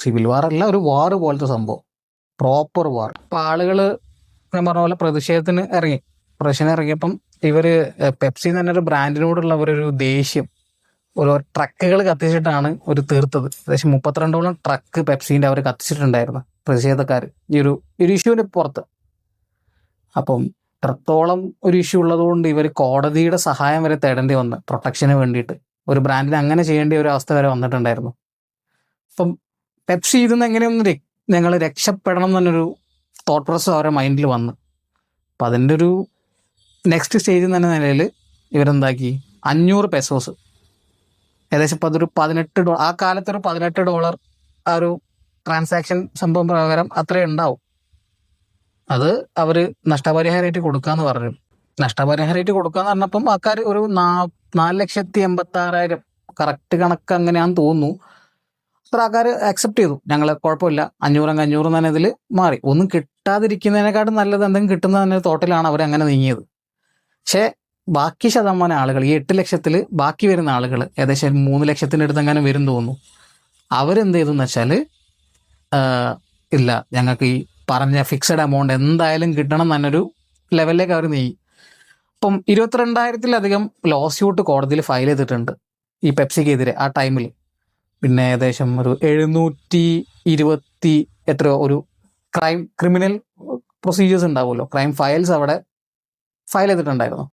Civil വാർ അല്ല, ഒരു വാർ പോലത്തെ സംഭവം, പ്രോപ്പർ വാർ. അപ്പം ആളുകൾ ഞാൻ പറഞ്ഞ പോലെ പ്രതിഷേധത്തിന് ഇറങ്ങിയപ്പം ഇവർ പെപ്സി തന്നെ ഒരു ബ്രാൻഡിനോടുള്ള അവരൊരു ദേഷ്യം ഓരോ ട്രക്കുകൾ കത്തിച്ചിട്ടാണ് ഒരു തീർത്തത്. ഏകദേശം 32ഓളം ട്രക്ക് പെപ്സീൻ്റെ അവർ കത്തിച്ചിട്ടുണ്ടായിരുന്നു പ്രതിഷേധക്കാർ ഈ ഒരു ഇഷ്യൂവിൻ്റെ പുറത്ത്. അപ്പം ഇത്രത്തോളം ഒരു ഇഷ്യൂ ഉള്ളതുകൊണ്ട് ഇവർ കോടതിയുടെ സഹായം വരെ തേടേണ്ടി വന്ന് പ്രൊട്ടക്ഷന് വേണ്ടിയിട്ട്. ഒരു ബ്രാൻഡിന് അങ്ങനെ ചെയ്യേണ്ട ഒരു അവസ്ഥ വരെ വന്നിട്ടുണ്ടായിരുന്നു. അപ്പം പെപ്സി ഇതിന്ന് എങ്ങനെയൊന്ന് ഞങ്ങൾ രക്ഷപ്പെടണം എന്നൊരു തോട്ട് പ്രോസസ് അവരുടെ മൈൻഡിൽ വന്ന്. അപ്പം അതിൻ്റെ ഒരു നെക്സ്റ്റ് സ്റ്റേജ് എന്ന നിലയിൽ ഇവരെന്താക്കി, 500 പെസോസ്, ഏകദേശം ഇപ്പോൾ അതൊരു $18, ആ കാലത്തൊരു $18 ആ ഒരു ട്രാൻസാക്ഷൻ സംഭവം പ്രകാരം അത്രയും ഉണ്ടാവും. അത് അവർ നഷ്ടപരിഹാരമായിട്ട് കൊടുക്കാമെന്ന് പറഞ്ഞു. നഷ്ടപരിഹാരമായിട്ട് കൊടുക്കാന്ന് പറഞ്ഞപ്പം ആൾക്കാർ ഒരു 4,86,000 കറക്റ്റ് കണക്ക് അങ്ങനെയാണെന്ന് തോന്നുന്നു. അത്ര ആൾക്കാർ അക്സെപ്റ്റ് ചെയ്തു, ഞങ്ങൾ കുഴപ്പമില്ല 500 തന്നെ ഇതിൽ മാറി. ഒന്നും കിട്ടാതിരിക്കുന്നതിനെക്കാട്ടും നല്ലത് എന്തെങ്കിലും കിട്ടുന്ന തന്നെ തോട്ടിലാണ് അവർ അങ്ങനെ നീങ്ങിയത്. പക്ഷേ ബാക്കി ശതമാനം ആളുകൾ, ഈ 8 ലക്ഷത്തിൽ ബാക്കി വരുന്ന ആളുകൾ ഏകദേശം 3 ലക്ഷത്തിൻ്റെ അടുത്ത് അങ്ങനെ വരും തോന്നുന്നു. അവരെന്ത് ചെയ്തെന്ന് വെച്ചാൽ, ഇല്ല ഞങ്ങൾക്ക് ഈ പറഞ്ഞ ഫിക്സഡ് എമൗണ്ട് എന്തായാലും കിട്ടണം എന്നൊരു ലെവലിലേക്ക് അവർ നീങ്ങി. അപ്പം 22,000-ലധികം ലോസ്യൂട്ട് കോടതിയിൽ ഫയൽ ചെയ്തിട്ടുണ്ട് ഈ പെപ്സിക്കെതിരെ ആ ടൈമിൽ. പിന്നെ ഏകദേശം ഒരു 720 എത്രയോ ഒരു ക്രിമിനൽ പ്രൊസീജിയേഴ്സ് ഉണ്ടാവുമല്ലോ, ക്രൈം ഫയൽസ് അവിടെ ഫയൽ ചെയ്തിട്ടുണ്ടായിരുന്നു.